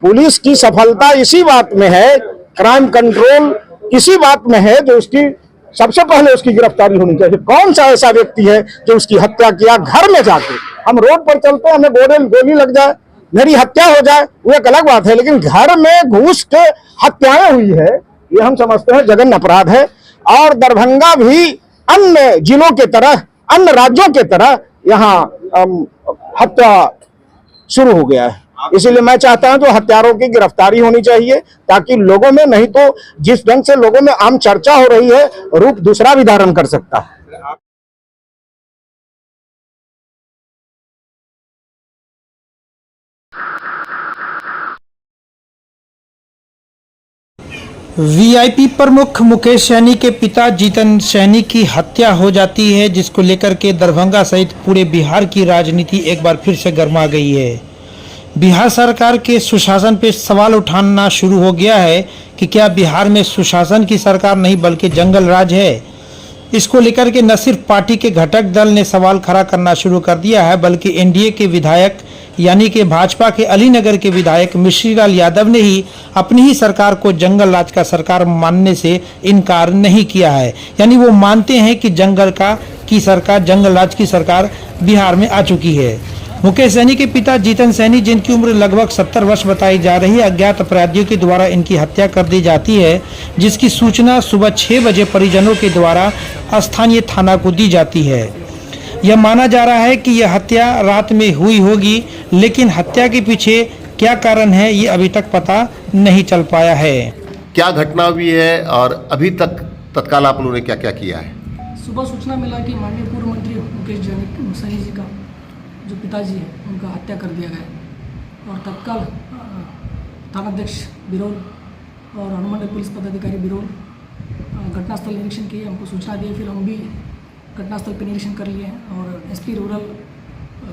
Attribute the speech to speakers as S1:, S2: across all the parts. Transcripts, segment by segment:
S1: Police की सफलता इसी बात में है, क्राइम कंट्रोल इसी बात में है जो उसकी सबसे पहले उसकी गिरफ्तारी होनी चाहिए। कौन सा ऐसा व्यक्ति है जो उसकी हत्या किया घर में जाके? हम रोड पर चलते हैं, हमें गोली लग जाए, मेरी हत्या हो जाए, वो एक अलग बात है, लेकिन घर में घुस के हत्याएं हुई है, ये हम समझते हैं जघन्य अपराध है। और दरभंगा भी अन्य जिलों के तरह, अन्य राज्यों के तरह यहाँ हत्या शुरू हो गया है। इसीलिए मैं चाहता हूं तो हत्यारों की गिरफ्तारी होनी चाहिए, ताकि लोगों में, नहीं तो जिस ढंग से लोगों में आम चर्चा हो रही है, रूप दूसरा भी धारण कर सकता है।
S2: वीआईपी प्रमुख मुकेश सैनी के पिता जीतन सैनी की हत्या हो जाती है, जिसको लेकर के दरभंगा सहित पूरे बिहार की राजनीति एक बार फिर से गर्मा गई है। बिहार सरकार के सुशासन पे सवाल उठाना शुरू हो गया है कि क्या बिहार में सुशासन की सरकार नहीं बल्कि जंगल राज है। इसको लेकर के न सिर्फ पार्टी के घटक दल ने सवाल खड़ा करना शुरू कर दिया है, बल्कि एनडीए के विधायक यानी कि भाजपा के अलीनगर के विधायक मिश्रीलाल यादव ने ही अपनी ही सरकार को जंगल राज का सरकार मानने से इनकार नहीं किया है। यानी वो मानते हैं कि जंगल राज की सरकार बिहार में आ चुकी है। मुकेश सैनी के पिता जीतन सैनी, जिनकी उम्र लगभग 70 वर्ष बताई जा रही है, अज्ञात अपराधियों के द्वारा इनकी हत्या कर दी जाती है, जिसकी सूचना सुबह 6 बजे परिजनों के द्वारा स्थानीय थाना को दी जाती है। यह माना जा रहा है कि यह हत्या रात में हुई होगी, लेकिन हत्या के पीछे क्या कारण है ये अभी तक पता नहीं चल पाया है।
S3: क्या घटना हुई है और अभी तक तत्काल आप लोगों ने क्या क्या किया है?
S4: सुबह सूचना मिला कि माननीय पूर्व मंत्री मुकेश सैनी जी का जो पिताजी है उनका हत्या कर दिया गया, और तत्काल थानाध्यक्ष बिरौल और अनुमंडल पुलिस पदाधिकारी बिरौल घटनास्थल निरीक्षण किए, हमको सूचना दी, फिर हम भी घटनास्थल पर निरीक्षण कर लिए हैं और एसपी रूरल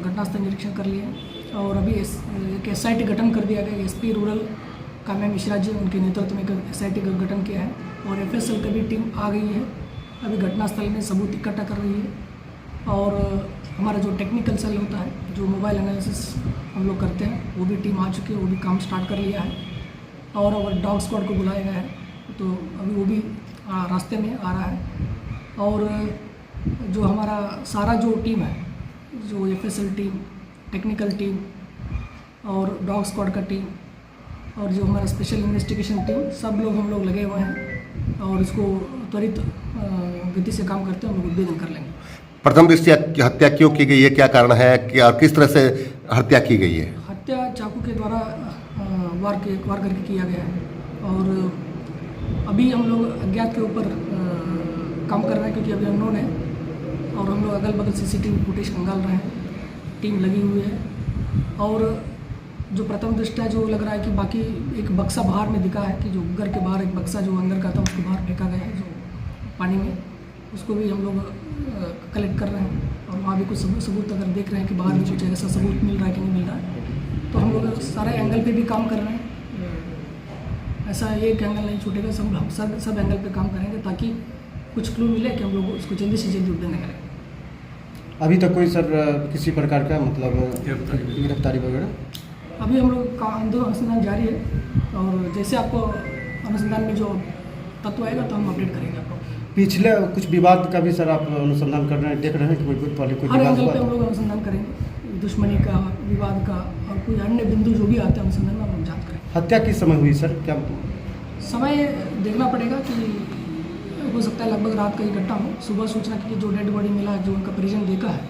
S4: घटनास्थल निरीक्षण कर लिए हैं। और अभी एक एसआईटी गठन कर दिया गया। एसपी रूरल काम्या मिश्रा जी उनके नेतृत्व में एक एसआईटी का गठन किया है और एफएसएल की भी टीम आ गई है, अभी घटनास्थल में सबूत इकट्ठा कर रही है। और हमारा जो टेक्निकल सेल होता है, जो मोबाइल एनालिसिस हम लोग करते हैं, वो भी टीम आ चुकी है, वो भी काम स्टार्ट कर लिया है। और डॉग स्क्वाड को बुलाया गया है, तो अभी वो भी रास्ते में आ रहा है। और जो हमारा सारा जो टीम है, जो एफएसएल टीम, टेक्निकल टीम और डॉग स्क्वाड का टीम और जो हमारा स्पेशल इन्वेस्टिगेशन टीम, सब लोग हम लोग लगे हुए हैं और इसको त्वरित गति से काम करते हैं, हम लोग उद्भेदन कर लेंगे।
S3: प्रथम दृष्टया हत्या क्यों की गई है, क्या कारण है कि और किस तरह से हत्या की गई है?
S4: हत्या चाकू के द्वारा वार करके किया गया है। और अभी हम लोग अज्ञात के ऊपर काम कर रहे हैं, क्योंकि अभी अननोन है और हम लोग अगल बगल सीसीटीवी फुटेज खंगाल रहे हैं, टीम लगी हुई है। और जो प्रथम दृष्टया जो लग रहा है कि बाकी एक बक्सा बाहर में दिखा है कि जो घर के बाहर एक बक्सा जो अंदर का था उसको बाहर फेंका गया है जो पानी में, उसको भी हम लोग कलेक्ट कर रहे हैं। और वहाँ भी कुछ सबूत अगर देख रहे हैं कि बाहर भी कुछ ऐसा सबूत मिल रहा है कि नहीं मिल रहा है, तो हम लोग सारे एंगल पे भी काम कर रहे हैं। ऐसा एक एंगल नहीं छूटेगा, सब एंगल पे काम करेंगे ताकि कुछ क्लू मिले कि हम लोग उसको जल्दी से जल्दी उद्भेदन करें।
S5: अभी तक कोई सर किसी प्रकार का मतलब गिरफ्तारी वगैरह?
S4: अभी हम लोग का अनुसंधान जारी है और जैसे आपको अनुसंधान में जो तत्व आएगा तो हम अपडेट करेंगे आपको।
S5: पिछले कुछ विवाद का भी सर आप अनुसंधान कर रहे हैं, देख रहे हैं कि कोई पहले कोई
S4: हर
S5: विवाद
S4: एंगल
S5: हुआ?
S4: पे हम लोग अनुसंधान करेंगे, दुश्मनी का, विवाद का और कोई अन्य बिंदु जो भी आते हैं अनुसंधान में हम लोग जांच करेंगे।
S5: हत्या किस समय हुई सर? क्या
S4: समय देखना पड़ेगा कि हो सकता है लगभग रात का ही घटना हो। सुबह सूचना की जो डेड बॉडी मिला, जो उनका परिजन देखा है,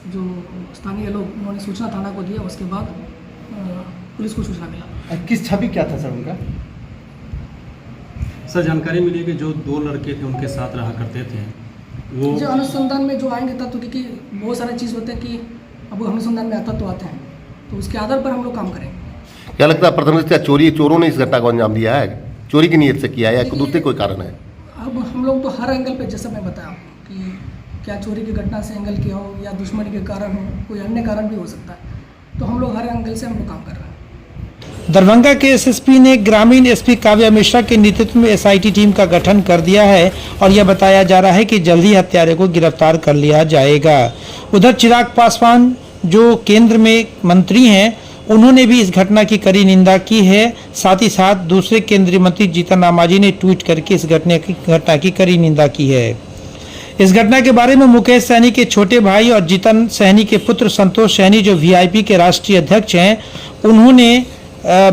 S4: जो स्थानीय लोग उन्होंने सूचना थाना को दिया, उसके बाद पुलिस को सूचना मिला।
S5: किस छवि क्या था सर उनका?
S6: सर जानकारी मिली कि जो 2 लड़के थे उनके साथ रहा करते थे वो
S4: जो अनुसंधान में जो आएंगे तत्व, क्योंकि बहुत सारे चीज़ होते हैं कि अब अनुसंधान में आता तो आते हैं, तो उसके आधार पर हम लोग काम करेंगे।
S3: क्या लगता है प्रथम दृष्टया चोरों ने इस घटना को अंजाम दिया है? चोरी की नीयत से किया है या दूसरे कोई कारण है?
S4: अब हम लोग तो हर एंगल पे, जैसा मैं बताया कि क्या चोरी की घटना से एंगल किया हो या दुश्मनी के कारण हो, कोई अन्य कारण भी हो सकता है, तो हम लोग हर एंगल से हम लोग काम कर रहे हैं।
S2: दरभंगा के एसएसपी ने ग्रामीण एसपी काव्या मिश्रा के नेतृत्व में एसआईटी टीम का गठन कर दिया है और यह बताया जा रहा है कि जल्द ही हत्यारे को गिरफ्तार कर लिया जाएगा। उधर चिराग पासवान जो केंद्र में मंत्री हैं, उन्होंने भी इस घटना की कड़ी निंदा की है। साथ ही साथ दूसरे केंद्रीय मंत्री जीतन राम मांझी ने ट्वीट करके इस घटना की कड़ी निंदा की है। इस घटना के बारे में मुकेश सहनी के छोटे भाई और जीतन सहनी के पुत्र संतोष सहनी, जो वीआईपी के राष्ट्रीय अध्यक्ष हैं, उन्होंने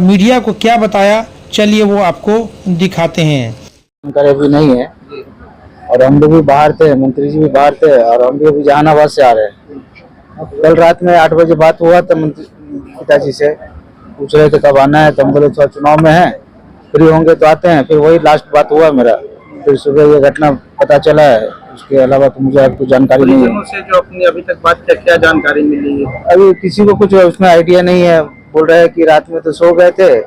S2: मीडिया को क्या बताया, चलिए वो आपको दिखाते हैं।
S7: जानकारी अभी नहीं है और हम लोग भी बाहर थे, मंत्री जी भी बाहर थे और हम भी अभी जहानाबाद से आ रहे हैं। कल रात में 8 बजे बात हुआ तो मंत्री पिताजी से पूछ रहे थे कब आना है, तो हम बोले थोड़ा चुनाव में है, फ्री होंगे तो आते हैं। फिर वही लास्ट बात हुआ मेरा। फिर सुबह ये घटना पता चला है, उसके अलावा तो मुझे कुछ जानकारी नहीं है।
S8: से जो अपनी अभी तक बात क्या जानकारी मिली है?
S7: अभी किसी को कुछ उसमें आइडिया नहीं है। बोल रहे हैं कि रात में तो सो गए थे,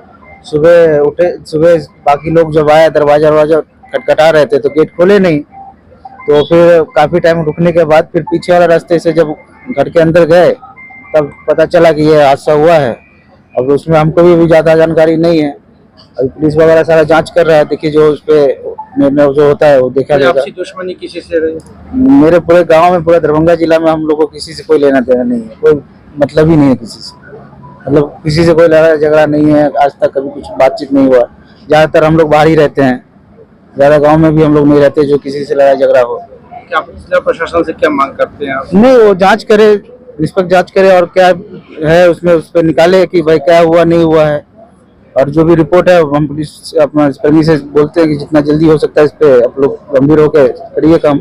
S7: सुबह उठे, सुबह बाकी लोग जब आए दरवाजा खटखटा रहे थे तो गेट खोले नहीं, तो फिर काफी टाइम रुकने के बाद फिर पीछे वाला रास्ते से जब घर के अंदर गए तब पता चला कि ये हादसा हुआ है। अब उसमें हमको भी ज्यादा जानकारी नहीं है। अभी पुलिस वगैरह सारा जांच कर रहा है, देखिए जो उस पे निर्णय जो होता है वो देखा जाएगा।
S8: आपसी दुश्मनी किसी से रही?
S7: मेरे पूरे गांव में, पूरा दरभंगा जिला में हम लोग को किसी से कोई लेना देना नहीं है, कोई मतलब ही नहीं है किसी से। मतलब किसी से कोई लड़ाई झगड़ा नहीं है, आज तक कभी कुछ बातचीत नहीं हुआ। ज्यादातर हम लोग बाहर ही रहते हैं, ज्यादा गांव में भी हम लोग नहीं रहते जो किसी से लड़ाई झगड़ा हो।
S8: क्या जिला प्रशासन से क्या मांग करते हैं आप?
S7: नहीं, वो जांच करे, निष्पक्ष जांच करे और क्या है उसमें उस पर निकाले कि भाई क्या हुआ नहीं हुआ है। और जो भी रिपोर्ट है हम पुलिस अपना कर्मी से बोलते हैं कि जितना जल्दी हो सकता है इस पे आप लोग गंभीर होकर करिए काम।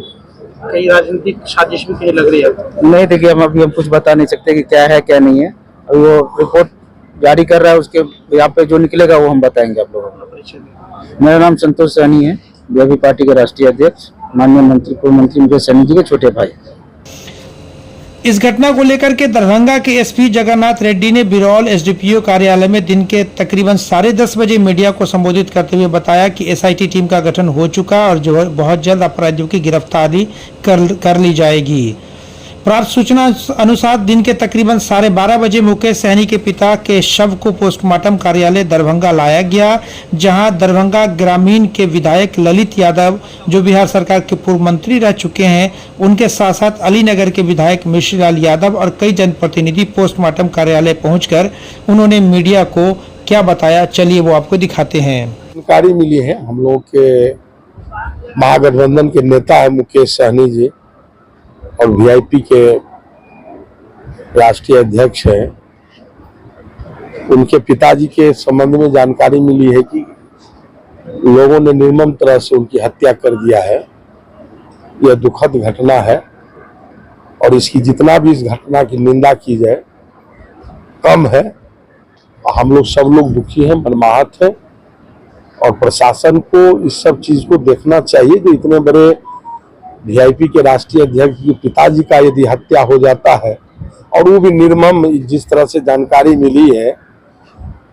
S8: कई राजनीतिक साजिश भी कहीं लग रही है?
S7: नहीं, देखिए हम कुछ बता नहीं सकते कि क्या है क्या नहीं है। अभी वो रिपोर्ट जारी कर रहा है, उसके यहाँ पे जो निकलेगा वो हम बताएंगे आप लोगों को। मेरा नाम संतोष सहनी है, वीआईपी पार्टी के राष्ट्रीय अध्यक्ष, माननीय मंत्री पूर्व मंत्री मुकेश सहनी जी के छोटे भाई।
S2: इस घटना को लेकर के दरभंगा के एसपी जगन्नाथ रेड्डी ने बिरौल एसडीपीओ कार्यालय में दिन के तकरीबन 10:30 बजे मीडिया को संबोधित करते हुए बताया कि एसआईटी टीम का गठन हो चुका और जो बहुत जल्द अपराधियों की गिरफ्तारी कर ली जाएगी। प्राप्त सूचना अनुसार दिन के तकरीबन 12:30 बजे मुकेश सहनी के पिता के शव को पोस्टमार्टम कार्यालय दरभंगा लाया गया, जहां दरभंगा ग्रामीण के विधायक ललित यादव, जो बिहार सरकार के पूर्व मंत्री रह चुके हैं, उनके साथ साथ अलीनगर के विधायक मिश्रीलाल यादव और कई जनप्रतिनिधि पोस्टमार्टम कार्यालय पहुंचकर उन्होंने मीडिया को क्या बताया, चलिए वो आपको दिखाते हैं।
S9: जानकारी मिली है, हम लोग के महागठबंधन के नेता है मुकेश सहनी जी और वीआईपी के राष्ट्रीय अध्यक्ष हैं, उनके पिताजी के संबंध में जानकारी मिली है कि लोगों ने निर्मम तरह से उनकी हत्या कर दिया है। यह दुखद घटना है और इसकी जितना भी इस घटना की निंदा की जाए कम है। हम लोग सब लोग दुखी हैं, मर्माहत हैं और प्रशासन को इस सब चीज को देखना चाहिए। जो इतने बड़े वीआईपी के राष्ट्रीय अध्यक्ष के पिताजी का यदि हत्या हो जाता है और वो भी निर्मम, जिस तरह से जानकारी मिली है,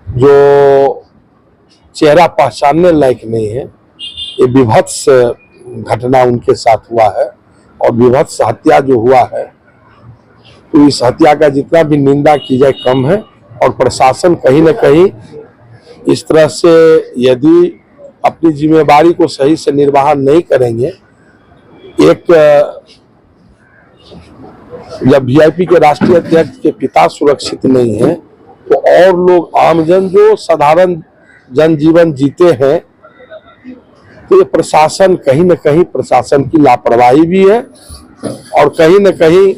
S9: जो चेहरा पहचानने लायक नहीं है, ये विभत्स घटना उनके साथ हुआ है और विभत्स हत्या जो हुआ है, तो इस हत्या का जितना भी निंदा की जाए कम है। और प्रशासन कहीं न कहीं इस तरह से यदि अपनी जिम्मेदारी को सही से निर्वहन नहीं करेंगे, एक जब वीआईपी के राष्ट्रीय अध्यक्ष के पिता सुरक्षित नहीं है तो और लोग आमजन जो साधारण जनजीवन जीते हैं, तो ये प्रशासन कहीं न कहीं प्रशासन की लापरवाही भी है और कहीं न कहीं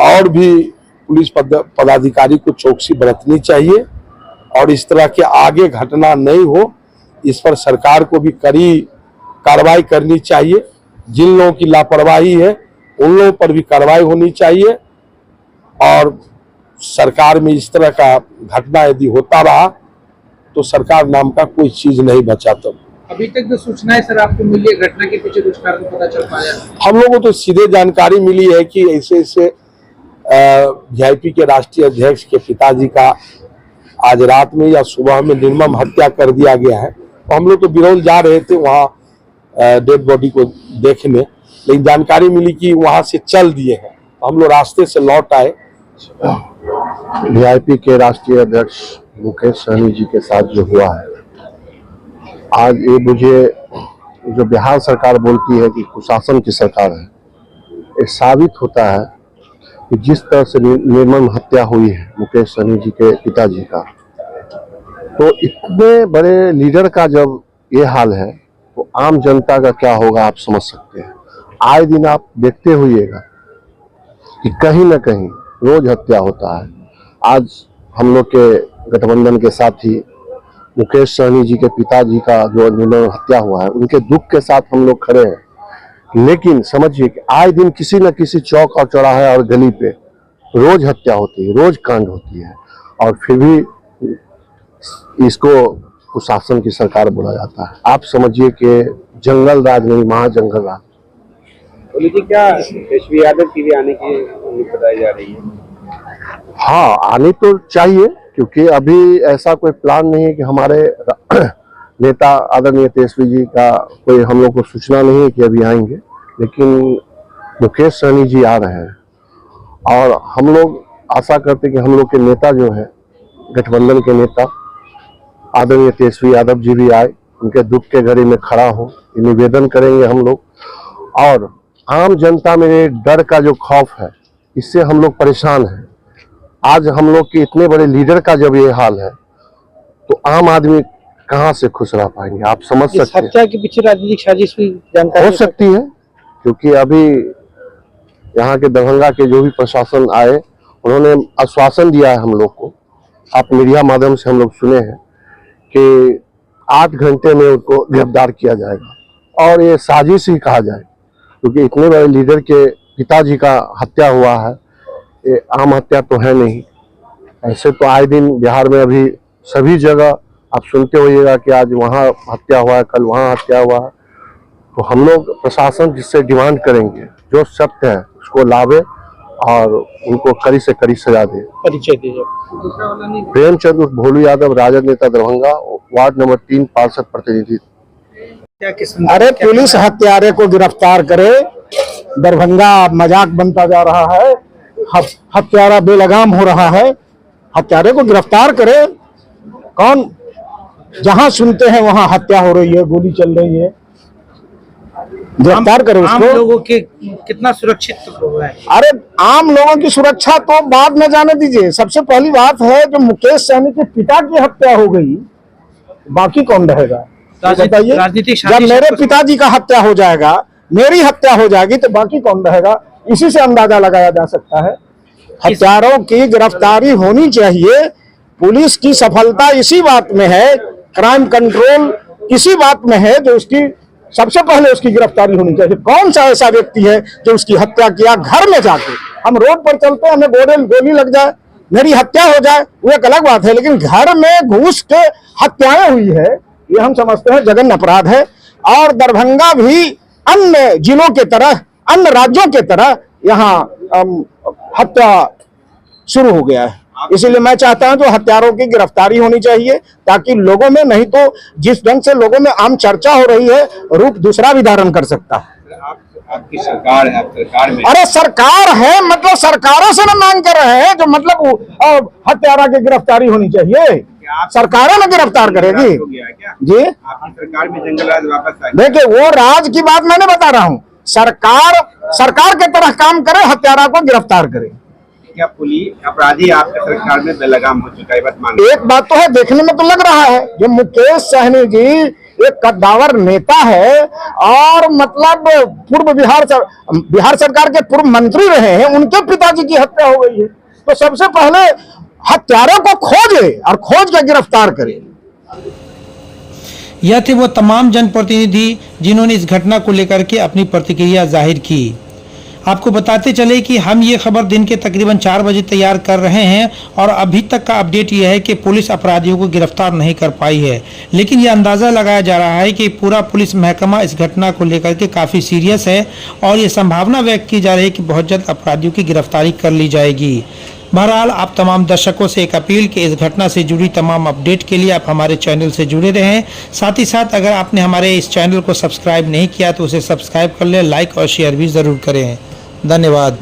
S9: और भी पुलिस पदाधिकारी को चौकसी बरतनी चाहिए और इस तरह के आगे घटना नहीं हो, इस पर सरकार को भी कड़ी कार्रवाई करनी चाहिए। जिन लोगों की लापरवाही है उन लोगों पर भी कार्रवाई होनी चाहिए और सरकार में इस तरह का घटना यदि होता रहा तो सरकार नाम का कोई चीज नहीं बचा। तब
S8: अभी तक जो सूचनाएं सर आपको मिली है, घटना के पीछे कुछ कारण पता चल पाया?
S9: हम लोगों को तो सीधे जानकारी मिली है कि ऐसे ऐसे वीआईपी के राष्ट्रीय अध्यक्ष के पिताजी का आज रात में या सुबह में निर्मम हत्या कर दिया गया है। तो हम लोग तो बिरौल जा रहे थे वहाँ डेड बॉडी को देखने, लेकिन जानकारी मिली कि वहां से चल दिए हैं, तो हम लोग रास्ते से लौट आए।
S10: वीआईपी के राष्ट्रीय अध्यक्ष मुकेश सहनी जी के साथ जो हुआ है, आज ये मुझे जो बिहार सरकार बोलती है कि कुशासन की सरकार है, ये साबित होता है कि जिस तरह से निर्मम हत्या हुई है मुकेश सहनी जी के पिताजी का, तो इतने बड़े लीडर का जब ये हाल है तो आम जनता का क्या होगा आप समझ सकते हैं। आए दिन आप देखते होइएगा कि कहीं न कहीं रोज हत्या होता है। आज हम लोग के गठबंधन के साथी मुकेश सहनी जी के पिताजी का जो निर्मम हत्या हुआ है, उनके दुख के साथ हम लोग खड़े हैं। लेकिन समझिए कि आए दिन किसी न किसी चौक और चौराहे और गली पे रोज हत्या होती है, रोज कांड होती है, और फिर भी इसको कुशासन की सरकार बोला जाता है। आप समझिए कि जंगल राज नहीं, महाजंगल राज।
S8: बोली जी, क्या तेजस्वी यादव की भी आने की उम्मीद बताई जा रही है?
S10: हाँ, आने तो चाहिए, क्योंकि अभी ऐसा कोई प्लान नहीं है कि हमारे नेता आदरणीय तेजस्वी जी का कोई हम लोग को सूचना नहीं है कि अभी आएंगे, लेकिन मुकेश सहनी जी आ रहे हैं और हम लोग आशा करते हैं कि हम लोग के नेता जो है, गठबंधन के नेता आदरणीय तेजस्वी यादव जी भी आए, उनके दुख के घड़ी में खड़ा हो, निवेदन करेंगे हम लोग। और आम जनता में डर का जो खौफ है, इससे हम लोग परेशान हैं। आज हम लोग के इतने बड़े लीडर का जब ये हाल है तो आम आदमी कहां से खुश रह पाएंगे, आप समझ सकते हैं।
S8: हत्या के पीछे राजनीतिक साजिश भी जानकारी
S10: हो सकती है, क्योंकि अभी यहाँ के दरभंगा के जो भी प्रशासन आए, उन्होंने आश्वासन दिया है हम लोग को, आप मीडिया माध्यम से हम लोग सुने हैं कि 8 घंटे में उनको गिरफ्तार किया जाएगा। और ये साजिश ही कहा जाए, क्योंकि इतने बड़े लीडर के पिताजी का हत्या हुआ है, ये आम हत्या तो है नहीं। ऐसे तो आए दिन बिहार में अभी सभी जगह आप सुनते होइएगा कि आज वहाँ हत्या हुआ है, कल वहाँ हत्या हुआ है। तो हम लोग प्रशासन जिससे डिमांड करेंगे, जो सत्य है उसको लावे और उनको कड़ी से कड़ी सजा दे।
S8: परिचय दीजिए।
S10: प्रेमचंद उर्फ भोलू यादव, राजद नेता, दरभंगा, वार्ड नंबर 3, पार्षद प्रतिनिधि।
S1: अरे पुलिस हत्यारे को गिरफ्तार करे, दरभंगा मजाक बनता जा रहा है, हत्यारा बेलगाम हो रहा है, हत्यारे को गिरफ्तार करे। कौन, जहां सुनते हैं वहां हत्या हो रही है, गोली चल रही है, गिरफ्तार करे उसको।
S8: आम लोगों के कितना सुरक्षित है?
S1: अरे आम लोगों की सुरक्षा तो बाद में जाने दीजिए, सबसे पहली बात है जो मुकेश सहनी के पिता की हत्या हो गई, बाकी कौन रहेगा बताइए। जब मेरे पिताजी का हत्या हो जाएगा, मेरी हत्या हो जाएगी, तो बाकी कौन रहेगा? इसी से अंदाजा लगाया जा सकता है। हत्यारों की गिरफ्तारी होनी चाहिए। पुलिस की सफलता इसी बात में है, क्राइम कंट्रोल इसी बात में है, जो उसकी सबसे पहले उसकी गिरफ्तारी होनी चाहिए। कौन सा ऐसा व्यक्ति है जो उसकी हत्या किया? घर में जाके हम रोड पर चलते हैं, हमें गोली लग जाए, मेरी हत्या हो जाए, वो एक अलग बात है, लेकिन घर में घुस के हत्याएं हुई है, ये हम समझते हैं जघन्य अपराध है। और दरभंगा भी अन्य जिलों के तरह, अन्य राज्यों के तरह यहाँ हत्या शुरू हो गया है। इसीलिए मैं चाहता हूं जो हत्यारों की गिरफ्तारी होनी चाहिए, ताकि लोगों में, नहीं तो जिस ढंग से लोगों में आम चर्चा हो रही है, रूप दूसरा भी धारण कर सकता है।
S8: आपकी सरकार है, आप सरकार में।
S1: अरे सरकार है, मतलब सरकारों से ना मांग कर रहे हैं जो मतलब हत्यारा की गिरफ्तारी होनी चाहिए, सरकारें ना गिरफ्तार करेगी जी।
S8: आपकी सरकार में जंगल राज वापस आ गया।
S1: देखिए, वो राज की बात मैंने बता रहा हूँ, सरकार के तरह काम करे, हत्यारा को गिरफ्तार करे।
S8: क्या पुलिस अपराधी आपके सरकार में बेलगाम हो चुका है? बात मान,
S1: एक बात तो है, देखने में तो लग रहा है जो मुकेश सहनी जी एक कद्दावर नेता है और मतलब पूर्व बिहार सरकार के पूर्व मंत्री रहे हैं, उनके पिताजी की हत्या हो गई है, तो सबसे पहले हत्यारों को खोजे और खोज कर गिरफ्तार करे।
S2: यह थे वो तमाम जनप्रतिनिधि जिन्होंने इस घटना को लेकर के अपनी प्रतिक्रिया जाहिर की। आपको बताते चले कि हम ये खबर दिन के तकरीबन 4 बजे तैयार कर रहे हैं और अभी तक का अपडेट यह है कि पुलिस अपराधियों को गिरफ्तार नहीं कर पाई है, लेकिन यह अंदाज़ा लगाया जा रहा है कि पूरा पुलिस महकमा इस घटना को लेकर के काफ़ी सीरियस है और ये संभावना व्यक्त की जा रही है कि बहुत जल्द अपराधियों की गिरफ्तारी कर ली जाएगी। बहरहाल आप तमाम दर्शकों से एक अपील कि इस घटना से जुड़ी तमाम अपडेट के लिए आप हमारे चैनल से जुड़े रहें। साथ ही साथ अगर आपने हमारे इस चैनल को सब्सक्राइब नहीं किया तो उसे सब्सक्राइब कर लें, लाइक और शेयर भी ज़रूर करें। धन्यवाद।